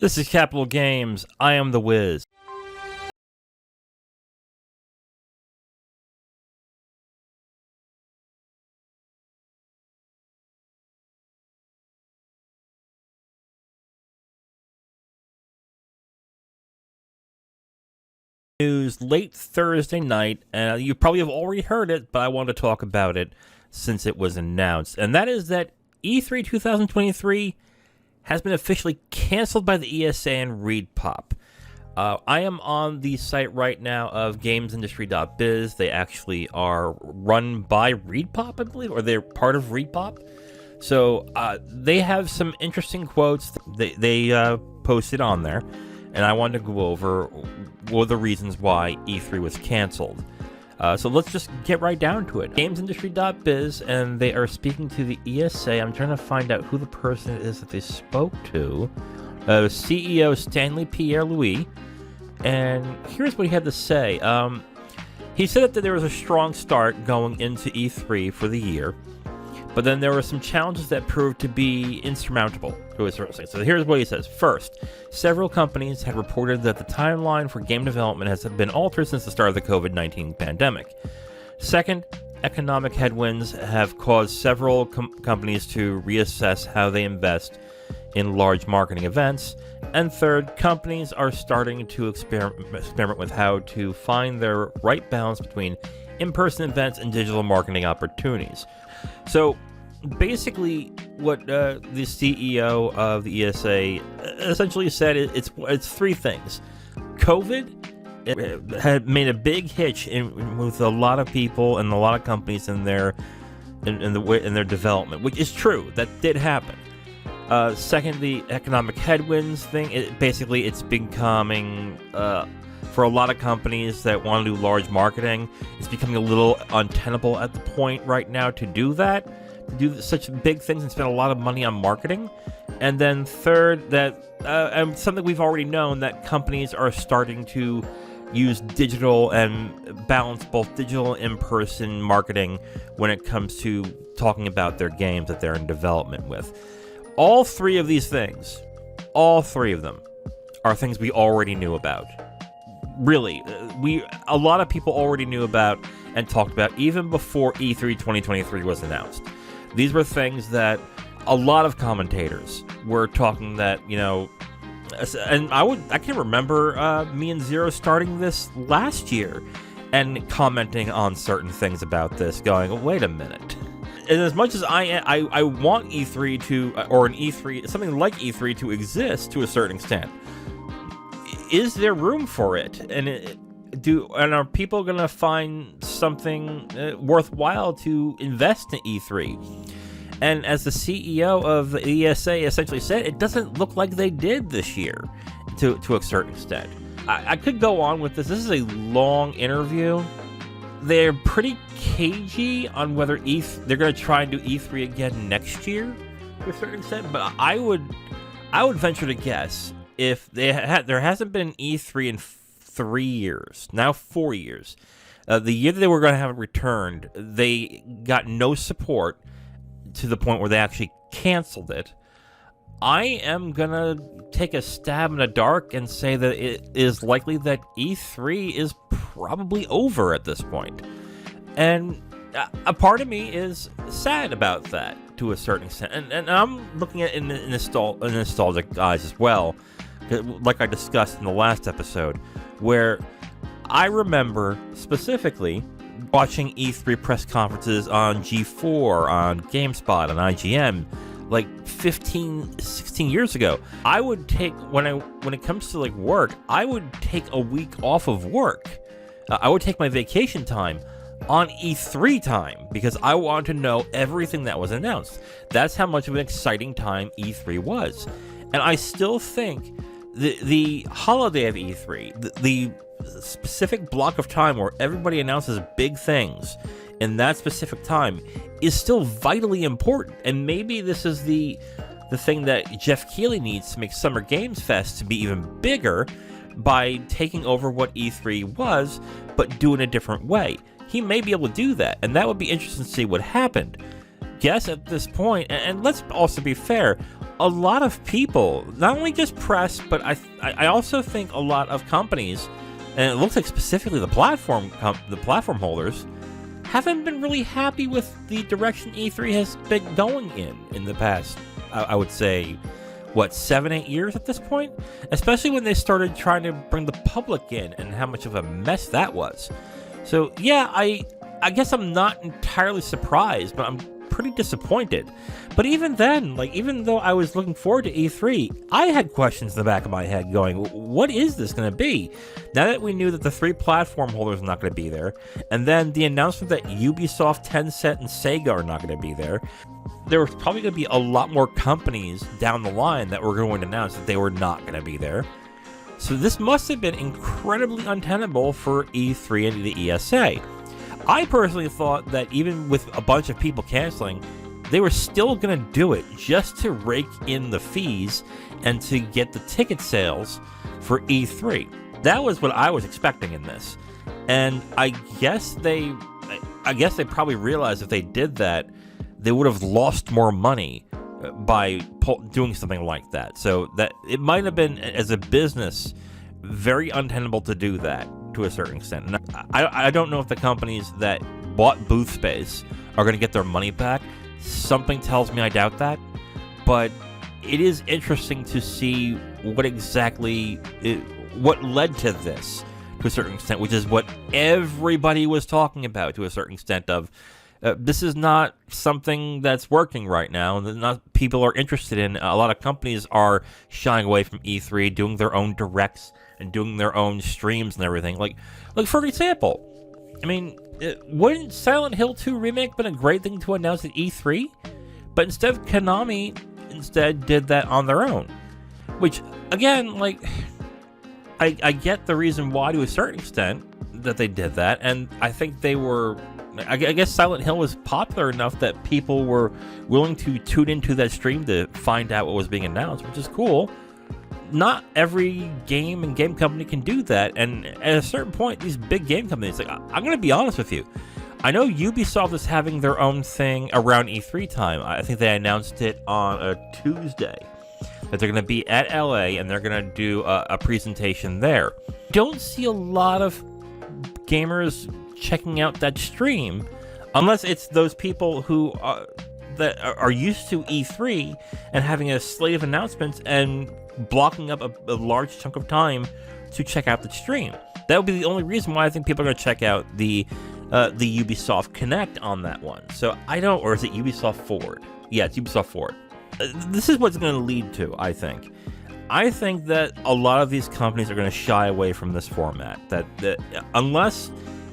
This is Capital Games. I am the Wiz. News late Thursday night, and you probably have already heard it, but I wanted to talk about it since it was announced. And that is that E3 2023 has been officially canceled by the ESA and Reedpop. I am on the site right now of gamesindustry.biz. They actually are run by Reedpop, I believe, or they're part of Reedpop. So they have some interesting quotes they posted on there, and I wanted to go over what the reasons why E3 was canceled. So let's just get right down to it. Gamesindustry.biz, and they are speaking to the ESA. I'm trying to find out who the person is that they spoke to. CEO Stanley Pierre-Louis, and here's what he had to say. He said that there was a strong start going into E3 for the year, but then there were some challenges that proved to be insurmountable to a certain extent. So here's what he says. First, several companies had reported that the timeline for game development has been altered since the start of the COVID-19 pandemic. Second, economic headwinds have caused several companies to reassess how they invest in large marketing events. And third, companies are starting to experiment with how to find their right balance between in-person events and digital marketing opportunities. So basically what the CEO of the ESA essentially said, it's three things. COVID had made a big hitch with a lot of people and a lot of companies in their development, which is true. That did happen. Second, the economic headwinds thing. It's becoming for a lot of companies that want to do large marketing, it's becoming a little untenable at the point right now to do that, to do such big things and spend a lot of money on marketing. And then third, that and something we've already known, that companies are starting to use digital and balance both digital and in-person marketing when it comes to talking about their games that they're in development with. All three of these things, all three of them, are things we already knew about. Really, a lot of people already knew about and talked about even before E3 2023 was announced. These were things that a lot of commentators were talking that, and I can remember me and Zero starting this last year and commenting on certain things about this, going, wait a minute. And as much as I want E3 to, or an E3, something like E3 to exist to a certain extent, is there room for it? And are people going to find something worthwhile to invest in E3? And as the CEO of the ESA essentially said, it doesn't look like they did this year to a certain extent. I could go on with this. This is a long interview. They're pretty cagey on whether they're going to try and do E3 again next year to a certain extent. But I would venture to guess, if there hasn't been an E3 in 3 years, now 4 years, the year that they were going to have it returned, they got no support to the point where they actually canceled it. I am going to take a stab in the dark and say that it is likely that E3 is probably over at this point. And a part of me is sad about that to a certain extent. And I'm looking at it in nostalgic eyes as well, like I discussed in the last episode, where I remember specifically watching E3 press conferences on G4, on GameSpot, on IGN, like 15, 16 years ago. I would take, when it comes to like work, I would take a week off of work. I would take my vacation time on E3 time because I wanted to know everything that was announced. That's how much of an exciting time E3 was. And I still think the holiday of E3, the specific block of time where everybody announces big things in that specific time, is still vitally important. And maybe this is the thing that Jeff Keighley needs to make Summer Games Fest to be even bigger, by taking over what E3 was, but do it in a different way. He may be able to do that, and that would be interesting to see what happened. Guess at this point, and let's also be fair, a lot of people, not only just press, but I also think a lot of companies, and it looks like specifically the platform holders, haven't been really happy with the direction E3 has been going in the past, I would say, 7-8 years at this point? Especially when they started trying to bring the public in and how much of a mess that was. So yeah, I guess I'm not entirely surprised, but I'm pretty disappointed. But even then, even though I was looking forward to E3, I had questions in the back of my head going, what is this going to be? Now that we knew that the 3 platform holders are not going to be there, and then the announcement that Ubisoft, Tencent, and Sega are not going to be there, there was probably going to be a lot more companies down the line that were going to announce that they were not going to be there. So this must have been incredibly untenable for E3 and the ESA. I personally thought that even with a bunch of people canceling, they were still going to do it just to rake in the fees and to get the ticket sales for E3. That was what I was expecting in this. And I guess they probably realized if they did that, they would have lost more money by doing something like that. So that it might have been, as a business, very untenable to do that to a certain extent. And I don't know if the companies that bought booth space are going to get their money back. Something tells me I doubt that. But it is interesting to see what led to this to a certain extent, which is what everybody was talking about to a certain extent of, this is not something that's working right now, and not people are interested in. A lot of companies are shying away from E3, doing their own directs and doing their own streams and everything. Like for example, I mean, wouldn't Silent Hill 2 Remake been a great thing to announce at E3? But instead, Konami did that on their own. Which, again, I get the reason why to a certain extent that they did that, and I think they were... I guess Silent Hill was popular enough that people were willing to tune into that stream to find out what was being announced, which is cool. Not every game and game company can do that, and at a certain point, these big game companies, I'm going to be honest with you, I know Ubisoft is having their own thing around E3 time. I think they announced it on a Tuesday, that they're going to be at LA, and they're going to do a presentation there. Don't see a lot of gamers checking out that stream unless it's those people who that are used to E3 and having a slate of announcements and blocking up a large chunk of time to check out the stream. That would be the only reason why I think people are going to check out the Ubisoft Connect on that one. So or is it Ubisoft Forward? Yeah, it's Ubisoft Forward. This is what's going to lead to, I think. I think that a lot of these companies are going to shy away from this format. That unless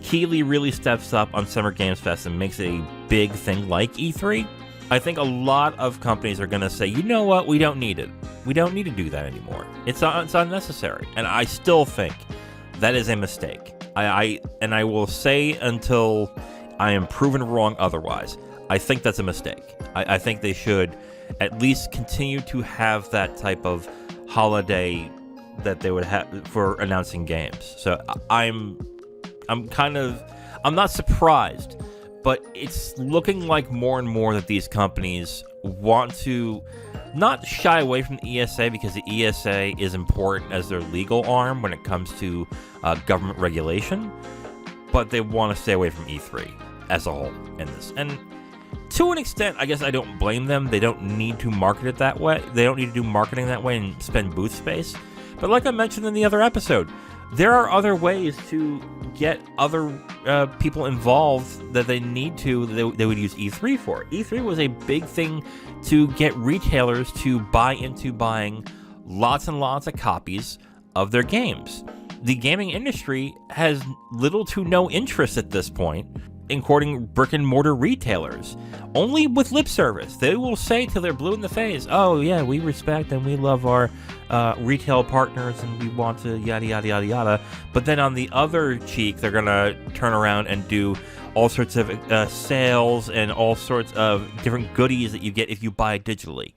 Keighley really steps up on Summer Games Fest and makes it a big thing like E3, I think a lot of companies are going to say, you know what, we don't need it. We don't need to do that anymore. It's unnecessary. And I still think that is a mistake. I will say until I am proven wrong otherwise, I think that's a mistake. I think they should at least continue to have that type of holiday that they would have for announcing games. So I'm not surprised, but it's looking like more and more that these companies want to not shy away from the ESA, because the ESA is important as their legal arm when it comes to government regulation, but they want to stay away from E3 as a whole in this. And to an extent, I guess I don't blame them. They don't need to market it that way. They don't need to do marketing that way and spend booth space. But like I mentioned in the other episode, there are other ways to get other people involved that they need to, they would use E3 for. E3 was a big thing to get retailers to buy into buying lots and lots of copies of their games. The gaming industry has little to no interest at this point in courting brick and mortar retailers. Only with lip service. They will say till they're blue in the face, oh yeah, we respect and we love our retail partners and we want to yada yada yada yada. But then on the other cheek, they're gonna turn around and do all sorts of sales and all sorts of different goodies that you get if you buy digitally.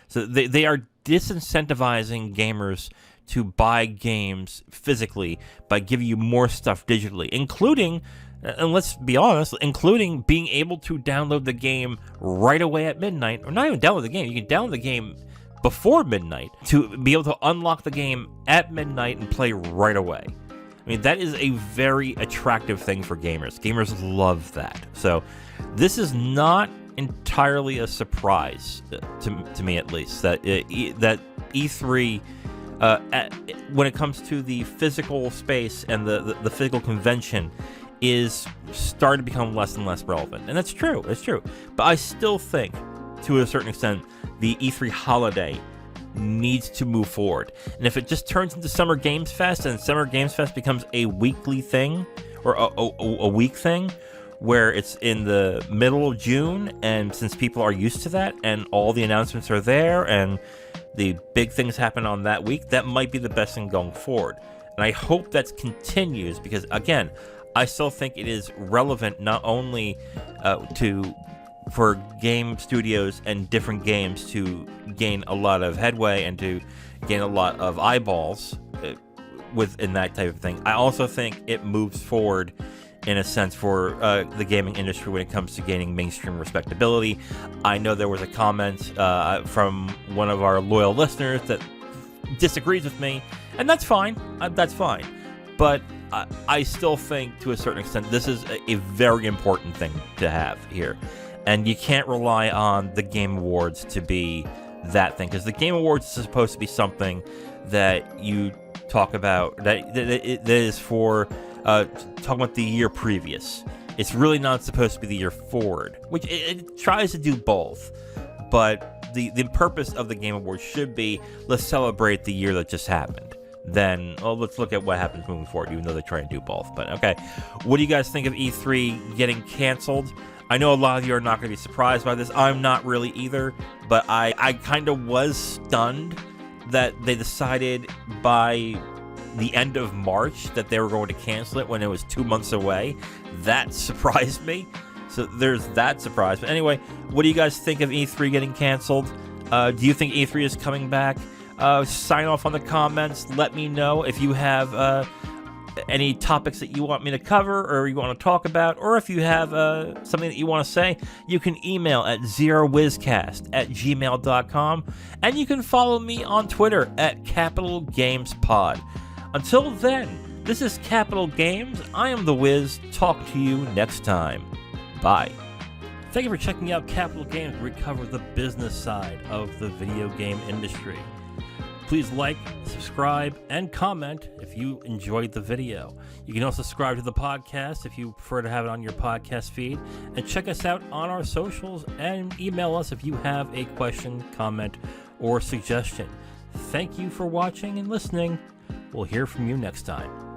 So they are disincentivizing gamers to buy games physically by giving you more stuff digitally, including, and let's be honest, including being able to download the game right away at midnight, or not even download the game. You can download the game before midnight to be able to unlock the game at midnight and play right away. I mean, that is a very attractive thing for gamers. Gamers love that. So this is not entirely a surprise to me, at least, that that E3, when it comes to the physical space and the physical convention, is starting to become less and less relevant. And that's true. It's true. But I still think, to a certain extent, the E3 holiday needs to move forward. And if it just turns into Summer Games Fest and Summer Games Fest becomes a weekly thing or a week thing where it's in the middle of June, and since people are used to that and all the announcements are there and the big things happen on that week, that might be the best thing going forward. And I hope that continues because, again, I still think it is relevant not only for game studios and different games to gain a lot of headway and to gain a lot of eyeballs within that type of thing. I also think it moves forward in a sense for the gaming industry when it comes to gaining mainstream respectability. I know there was a comment from one of our loyal listeners that disagrees with me, and that's fine. That's fine. But I still think, to a certain extent, this is a very important thing to have here. And you can't rely on the Game Awards to be that thing, because the Game Awards is supposed to be something that you talk about, that is for talking about the year previous. It's really not supposed to be the year forward, which it tries to do both. But the purpose of the Game Awards should be, let's celebrate the year that just happened. Then, let's look at what happens moving forward, even though they try and do both. But, okay, what do you guys think of E3 getting canceled? I know a lot of you are not going to be surprised by this. I'm not really either, but I kind of was stunned that they decided by the end of March that they were going to cancel it when it was 2 months away. That surprised me. So there's that surprise. But anyway, what do you guys think of E3 getting canceled? Do you think E3 is coming back? Sign off on the comments. Let me know if you have any topics that you want me to cover or you want to talk about, or if you have something that you want to say. You can email at zerowizcast@gmail.com, and you can follow me on Twitter at CapitalGamesPod. Until then, this is Capital Games. I am the Wiz. Talk to you next time. Bye. Thank you for checking out Capital Games, where we cover the business side of the video game industry. Please like, subscribe, and comment if you enjoyed the video. You can also subscribe to the podcast if you prefer to have it on your podcast feed. And check us out on our socials and email us if you have a question, comment, or suggestion. Thank you for watching and listening. We'll hear from you next time.